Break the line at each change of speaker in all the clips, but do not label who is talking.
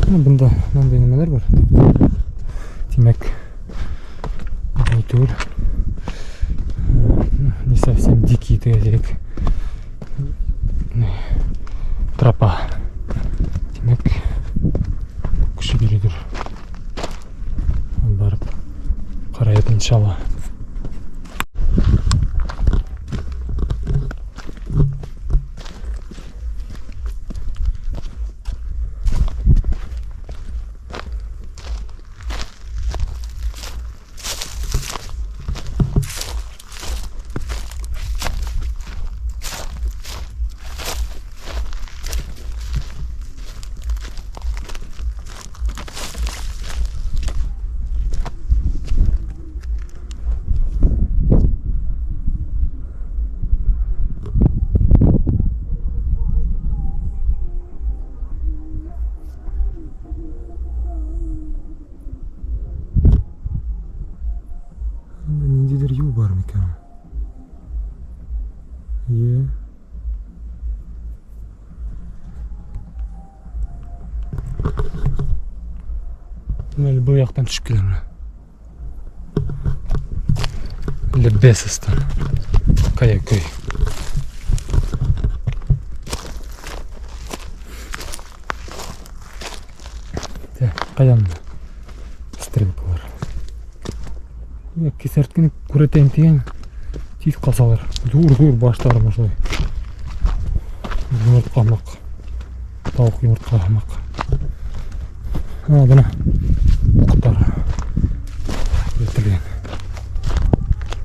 Bunda mындай nemeler var. Demek bu не совсем дикий тезерик. Тропа. Demek кіші бередір. Барып қарайып иншалла. Нендейдер юл бар ма екен? Әлі бұл жақтан түсіп келемін. Лебесостан. Кая-көй. Қайдан стрелкалар. Кесерткені көретейін деген тиіп қалсалар. Зур баштарым осылай. Жұмыртқа алмақ. Тауық жұмыртқа алмақ. Бұна бұқтар өтілген.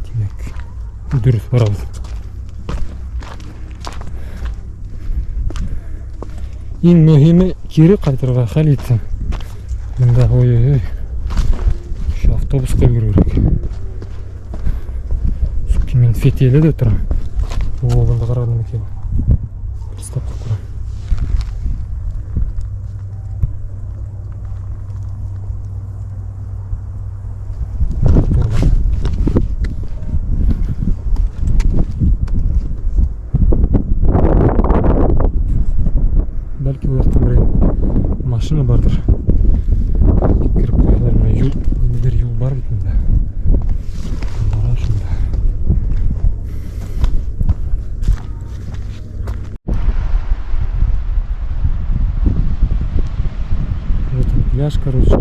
Демек, дұрыс барабыз. Ең мөһиме кері қайтырға хәл етсін. Мұнда ой-ой-ой. Автобусқа көру керек. Суки, мен фетелі де тұрам. Оғылды қарадым екен. Приставқа құрам. Бәлкі бұл жақтан бір машина бардыр. Кіріп қоялар ма? Нелер юл бар бетінде. Бара шында. Это пляж, короче.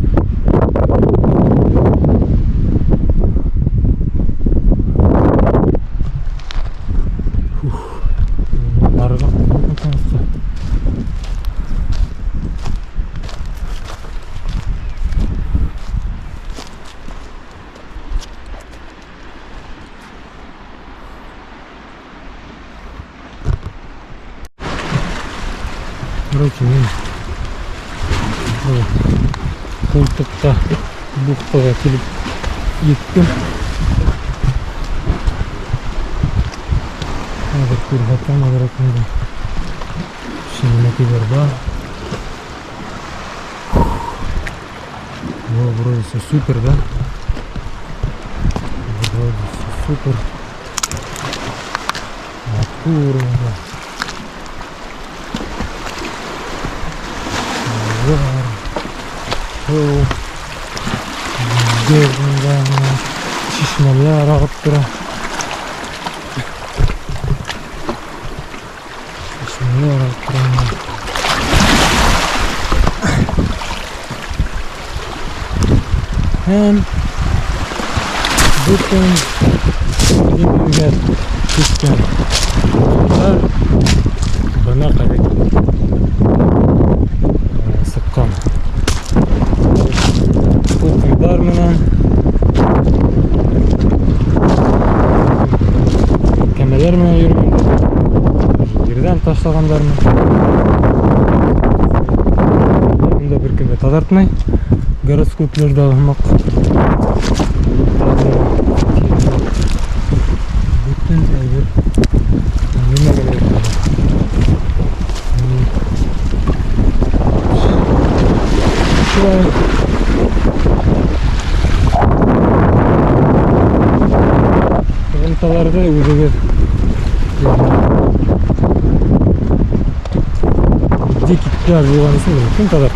Короче, мен қолтықта бұқтыға келіп еттім. Қазір көрғаттан ағыратында шемінекелер бар. Вроде все супер, да? Вроде все супер. Аккуратно. Gözümdə şişmələr ağıb dura. Şişmələr ağıb dura. Hem bütün üger düşkən bana qaraq sıqqan. Okuylar menen kemeler menen yürügündür. Yerden taşlaganlar mı? Bunda bir kime tadartmay. Goroskoplarda almak. Bütün ayır. Nime gerek? Şuraya Kırıntılarda üzüge dikikte Piyaz yuvanisini kim kadar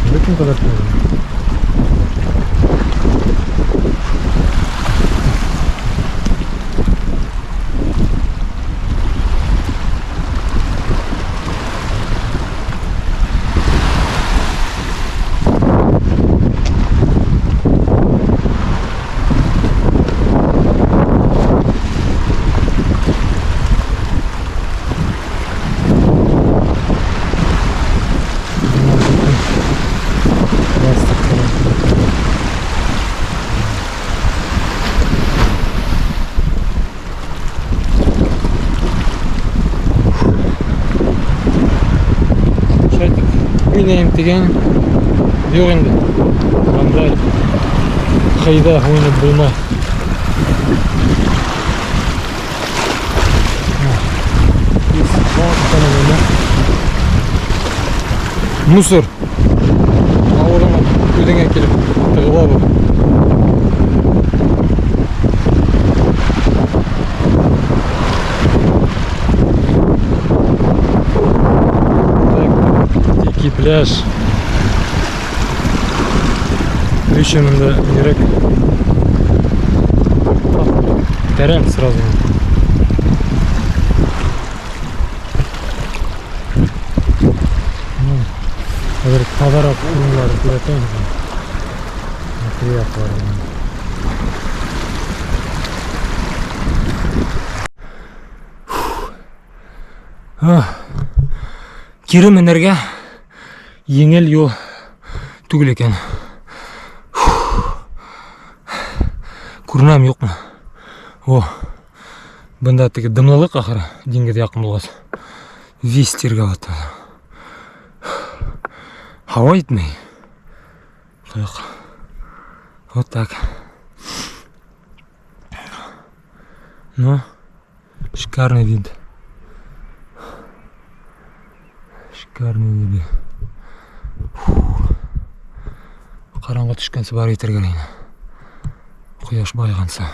Oynayayım деген yok endi. Qanday qayda o'ynab bo'lmay. Musor. Avvalama o'zingga kelib tig'ib olib. Пляж. Вечером да директ. Терен сразу. Говорит, подарок умер, приятно. Кирим энерге еңел ю түгел екен. Көрінем жоқ ма? О, бұнда тегі дымлылық ақыры деңгейде жақын болғасы. Вестерге баты. Хава етмей. Вот так. Ну, шикарный вид. Шикарный вид. Қараңғы түшкенсі бар етер келейін. Құяш байғанса.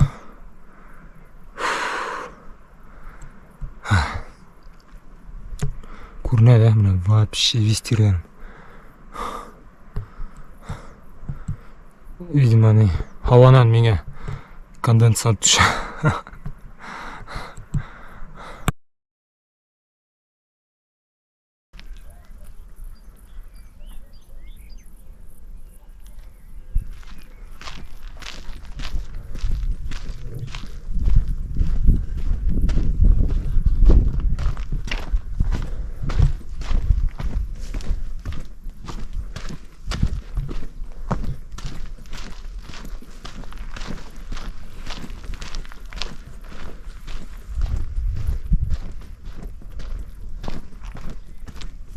Көрінеді, мына вообще вестерден. Видимо, хаванан менге конденсат түші.